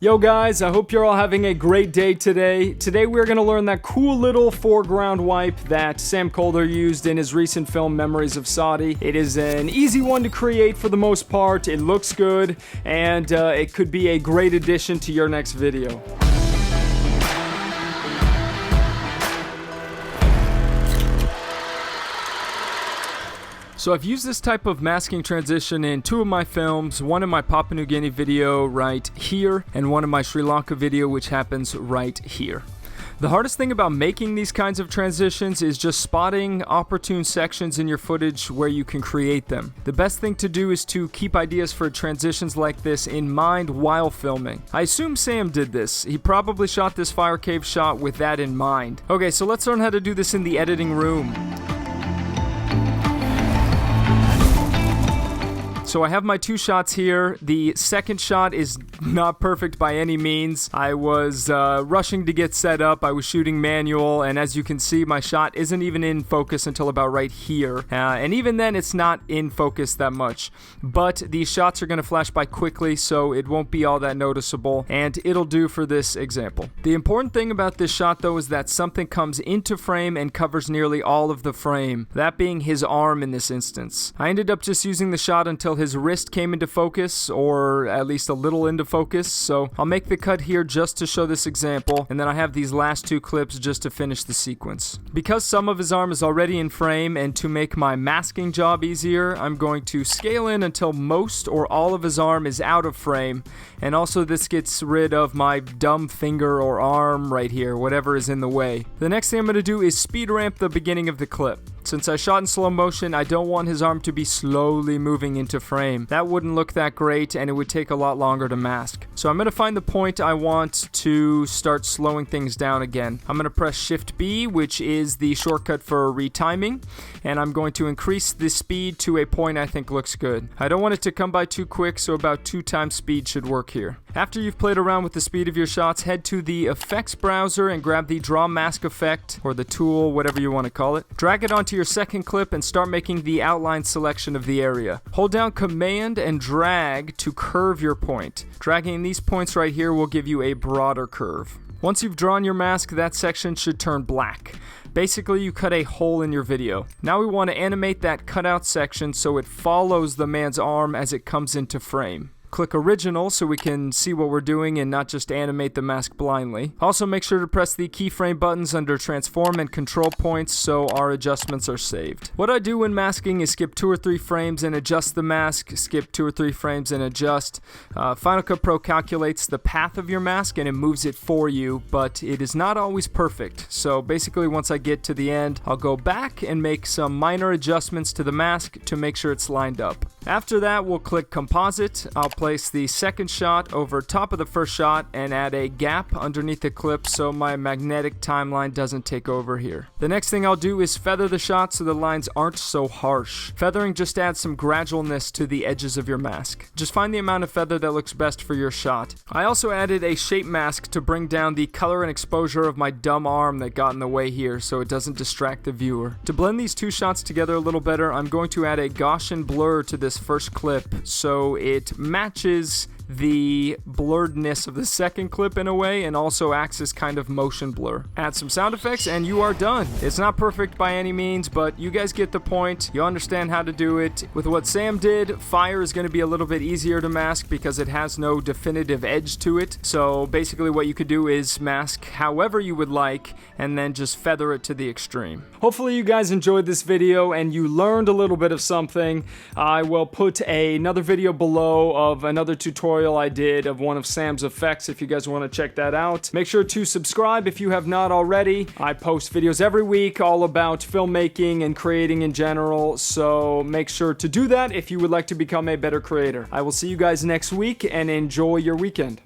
Yo guys, I hope you're all having a great day today. Today we're going to learn that cool little foreground wipe that Sam Kolder used in his recent film Memories of Saudi. It is an easy one to create for the most part, it looks good, and it could be a great addition to your next video. So I've used this type of masking transition in two of my films, one in my Papua New Guinea video right here, and one in my Sri Lanka video which happens right here. The hardest thing about making these kinds of transitions is just spotting opportune sections in your footage where you can create them. The best thing to do is to keep ideas for transitions like this in mind while filming. I assume Sam did this. He probably shot this fire cave shot with that in mind. Okay, so let's learn how to do this in the editing room. So I have my two shots here. The second shot is not perfect by any means. I was rushing to get set up. I was shooting manual, and as you can see, my shot isn't even in focus until about right here. And even then, it's not in focus that much. But these shots are going to flash by quickly, so it won't be all that noticeable, and it'll do for this example. The important thing about this shot, though, is that something comes into frame and covers nearly all of the frame, that being his arm in this instance. I ended up just using the shot until his wrist came into focus, or at least a little into focus, so I'll make the cut here just to show this example, and then I have these last two clips just to finish the sequence. Because some of his arm is already in frame, and to make my masking job easier, I'm going to scale in until most or all of his arm is out of frame, and also this gets rid of my dumb finger or arm right here, whatever is in the way. The next thing I'm going to do is speed ramp the beginning of the clip. Since I shot in slow motion, I don't want his arm to be slowly moving into frame. That wouldn't look that great, and it would take a lot longer to mask. So I'm going to find the point I want to start slowing things down again. I'm going to press Shift B, which is the shortcut for retiming, and I'm going to increase the speed to a point I think looks good. I don't want it to come by too quick, so about 2 times speed should work here. After you've played around with the speed of your shots, head to the effects browser and grab the draw mask effect, or the tool, whatever you want to call it. Drag it onto your second clip and start making the outline selection of the area. Hold down Command and drag to curve your point. Dragging these points right here will give you a broader curve. Once you've drawn your mask, that section should turn black. Basically, you cut a hole in your video. Now we want to animate that cutout section so it follows the man's arm as it comes into frame. Click original so we can see what we're doing and not just animate the mask blindly. Also make sure to press the keyframe buttons under transform and control points so our adjustments are saved. What I do when masking is skip 2 or 3 frames and adjust the mask, skip 2 or 3 frames and adjust. Final Cut Pro calculates the path of your mask and it moves it for you, but it is not always perfect. So basically once I get to the end, I'll go back and make some minor adjustments to the mask to make sure it's lined up. After that, we'll click Composite. I'll place the second shot over top of the first shot and add a gap underneath the clip so my magnetic timeline doesn't take over here. The next thing I'll do is feather the shot so the lines aren't so harsh. Feathering just adds some gradualness to the edges of your mask. Just find the amount of feather that looks best for your shot. I also added a shape mask to bring down the color and exposure of my dumb arm that got in the way here so it doesn't distract the viewer. To blend these two shots together a little better, I'm going to add a Gaussian blur to this first clip so it matches the blurredness of the second clip in a way and also acts as kind of motion blur. Add some sound effects and you are done. It's not perfect by any means, but you guys get the point. You understand how to do it. With what Sam did, fire is going to be a little bit easier to mask because it has no definitive edge to it. So basically what you could do is mask however you would like and then just feather it to the extreme. Hopefully you guys enjoyed this video and you learned a little bit of something. I will put another video below of another tutorial I did of one of Sam's effects if you guys want to check that out. Make sure to subscribe if you have not already. I post videos every week all about filmmaking and creating in general, so make sure to do that if you would like to become a better creator. I will see you guys next week and enjoy your weekend.